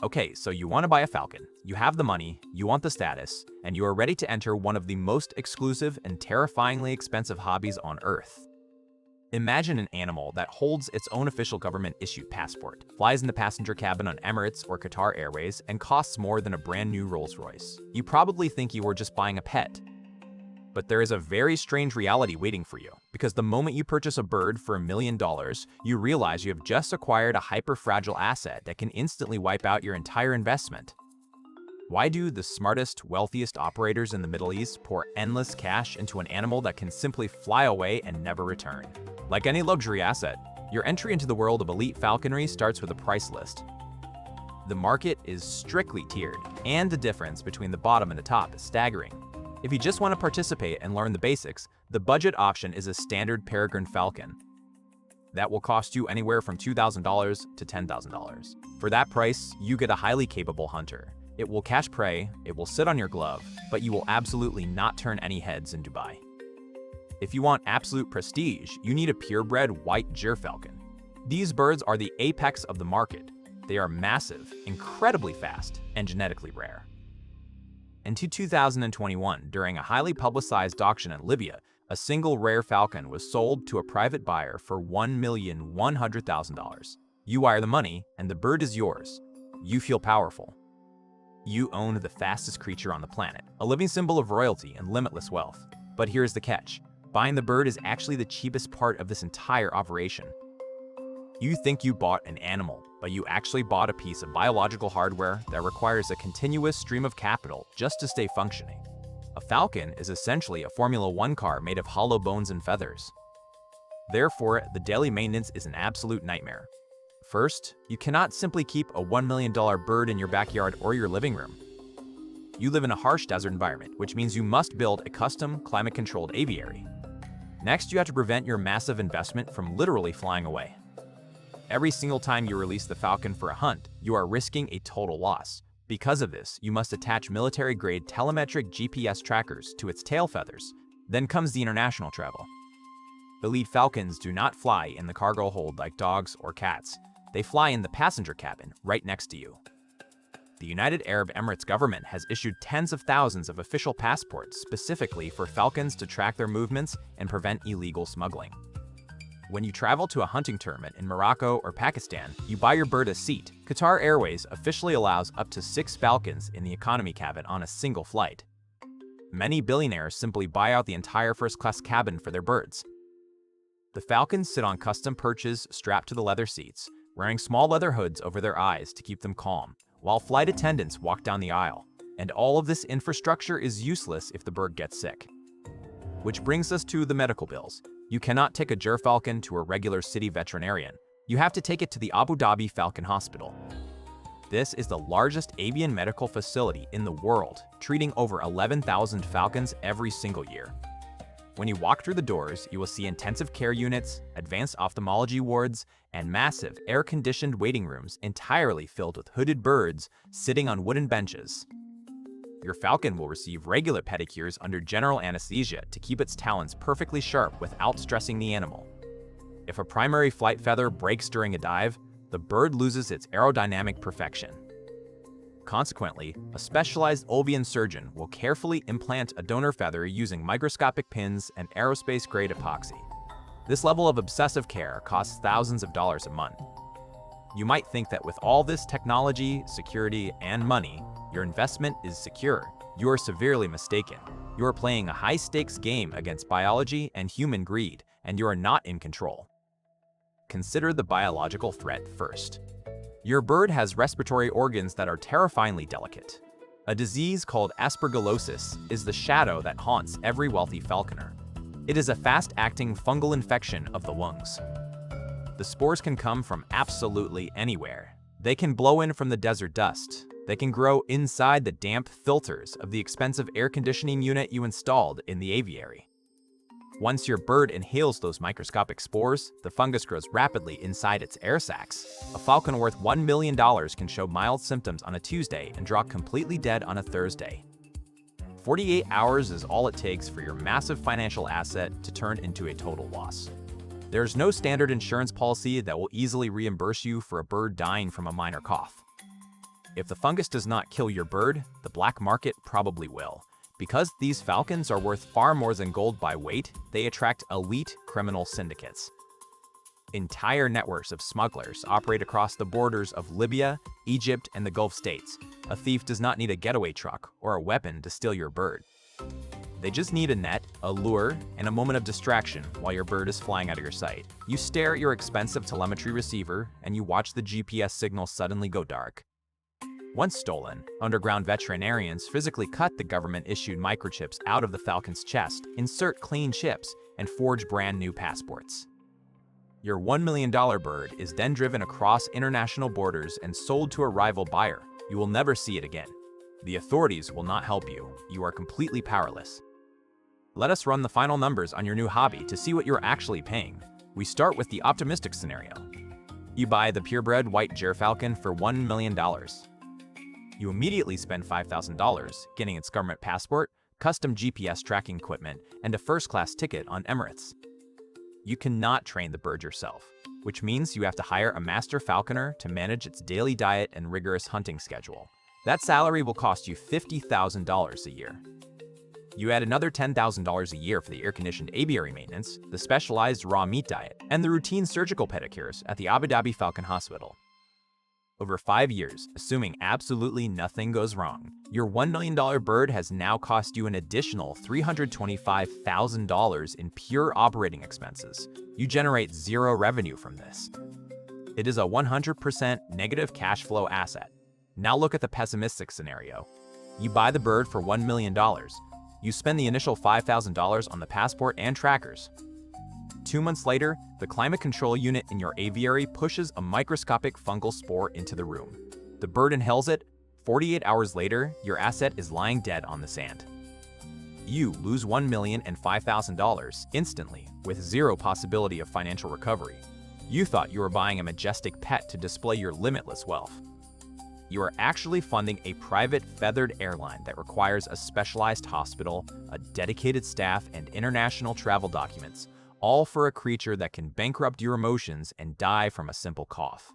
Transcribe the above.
Okay, so you want to buy a falcon, you have the money, you want the status, and you are ready to enter one of the most exclusive and terrifyingly expensive hobbies on Earth. Imagine an animal that holds its own official government-issued passport, flies in the passenger cabin on Emirates or Qatar Airways, and costs more than a brand new Rolls-Royce. You probably think you were just buying a pet. But there is a very strange reality waiting for you, because the moment you purchase a bird for $1 million, you realize you have just acquired a hyper-fragile asset that can instantly wipe out your entire investment. Why do the smartest, wealthiest operators in the Middle East pour endless cash into an animal that can simply fly away and never return? Like any luxury asset, your entry into the world of elite falconry starts with a price list. The market is strictly tiered, and the difference between the bottom and the top is staggering. If you just want to participate and learn the basics, the budget option is a standard peregrine falcon. That will cost you anywhere from $2,000 to $10,000. For that price, you get a highly capable hunter. It will catch prey, it will sit on your glove, but you will absolutely not turn any heads in Dubai. If you want absolute prestige, you need a purebred white Gyrfalcon. These birds are the apex of the market. They are massive, incredibly fast, and genetically rare. In 2021, during a highly publicized auction in Libya, a single rare falcon was sold to a private buyer for $1,100,000. You wire the money, and the bird is yours. You feel powerful. You own the fastest creature on the planet, a living symbol of royalty and limitless wealth. But here's the catch. Buying the bird is actually the cheapest part of this entire operation. You think you bought an animal, but you actually bought a piece of biological hardware that requires a continuous stream of capital just to stay functioning. A falcon is essentially a Formula One car made of hollow bones and feathers. Therefore, the daily maintenance is an absolute nightmare. First, you cannot simply keep a $1 million bird in your backyard or your living room. You live in a harsh desert environment, which means you must build a custom, climate-controlled aviary. Next, you have to prevent your massive investment from literally flying away. Every single time you release the falcon for a hunt, you are risking a total loss. Because of this, you must attach military-grade telemetric GPS trackers to its tail feathers. Then comes the international travel. Elite falcons do not fly in the cargo hold like dogs or cats. They fly in the passenger cabin right next to you. The United Arab Emirates government has issued tens of thousands of official passports specifically for falcons to track their movements and prevent illegal smuggling. When you travel to a hunting tournament in Morocco or Pakistan, you buy your bird a seat. Qatar Airways officially allows up to 6 falcons in the economy cabin on a single flight. Many billionaires simply buy out the entire first-class cabin for their birds. The falcons sit on custom perches strapped to the leather seats, wearing small leather hoods over their eyes to keep them calm, while flight attendants walk down the aisle. And all of this infrastructure is useless if the bird gets sick. Which brings us to the medical bills. You cannot take a Gyrfalcon to a regular city veterinarian. You have to take it to the Abu Dhabi Falcon Hospital. This is the largest avian medical facility in the world, treating over 11,000 falcons every single year. When you walk through the doors, you will see intensive care units, advanced ophthalmology wards, and massive air-conditioned waiting rooms entirely filled with hooded birds sitting on wooden benches. Your falcon will receive regular pedicures under general anesthesia to keep its talons perfectly sharp without stressing the animal. If a primary flight feather breaks during a dive, the bird loses its aerodynamic perfection. Consequently, a specialized Olvian surgeon will carefully implant a donor feather using microscopic pins and aerospace-grade epoxy. This level of obsessive care costs thousands of dollars a month. You might think that with all this technology, security, and money, your investment is secure. You are severely mistaken. You are playing a high-stakes game against biology and human greed, and you are not in control. Consider the biological threat first. Your bird has respiratory organs that are terrifyingly delicate. A disease called Aspergillosis is the shadow that haunts every wealthy falconer. It is a fast-acting fungal infection of the lungs. The spores can come from absolutely anywhere. They can blow in from the desert dust. They can grow inside the damp filters of the expensive air conditioning unit you installed in the aviary. Once your bird inhales those microscopic spores, the fungus grows rapidly inside its air sacs. A falcon worth $1 million can show mild symptoms on a Tuesday and drop completely dead on a Thursday. 48 hours is all it takes for your massive financial asset to turn into a total loss. There's no standard insurance policy that will easily reimburse you for a bird dying from a minor cough. If the fungus does not kill your bird, the black market probably will. Because these falcons are worth far more than gold by weight, they attract elite criminal syndicates. Entire networks of smugglers operate across the borders of Libya, Egypt, and the Gulf states. A thief does not need a getaway truck or a weapon to steal your bird. They just need a net, a lure, and a moment of distraction while your bird is flying out of your sight. You stare at your expensive telemetry receiver, and you watch the GPS signal suddenly go dark. Once stolen, underground veterinarians physically cut the government-issued microchips out of the falcon's chest, insert clean chips, and forge brand new passports. Your $1 million bird is then driven across international borders and sold to a rival buyer. You will never see it again. The authorities will not help you. You are completely powerless. Let us run the final numbers on your new hobby to see what you're actually paying. We start with the optimistic scenario. You buy the purebred white Gyrfalcon for $1 million. You immediately spend $5,000 getting its government passport, custom GPS tracking equipment, and a first-class ticket on Emirates. You cannot train the bird yourself, which means you have to hire a master falconer to manage its daily diet and rigorous hunting schedule. That salary will cost you $50,000 a year. You add another $10,000 a year for the air-conditioned aviary maintenance, the specialized raw meat diet, and the routine surgical pedicures at the Abu Dhabi Falcon Hospital. Over 5 years, assuming absolutely nothing goes wrong, your $1 million bird has now cost you an additional $325,000 in pure operating expenses. You generate zero revenue from this. It is a 100% negative cash flow asset. Now look at the pessimistic scenario. You buy the bird for $1 million. You spend the initial $5,000 on the passport and trackers. 2 months later, the climate control unit in your aviary pushes a microscopic fungal spore into the room. The bird inhales it. 48 hours later, your asset is lying dead on the sand. You lose $1 million and $5,000 instantly, with zero possibility of financial recovery. You thought you were buying a majestic pet to display your limitless wealth. You are actually funding a private feathered airline that requires a specialized hospital, a dedicated staff, and international travel documents, all for a creature that can bankrupt your emotions and die from a simple cough.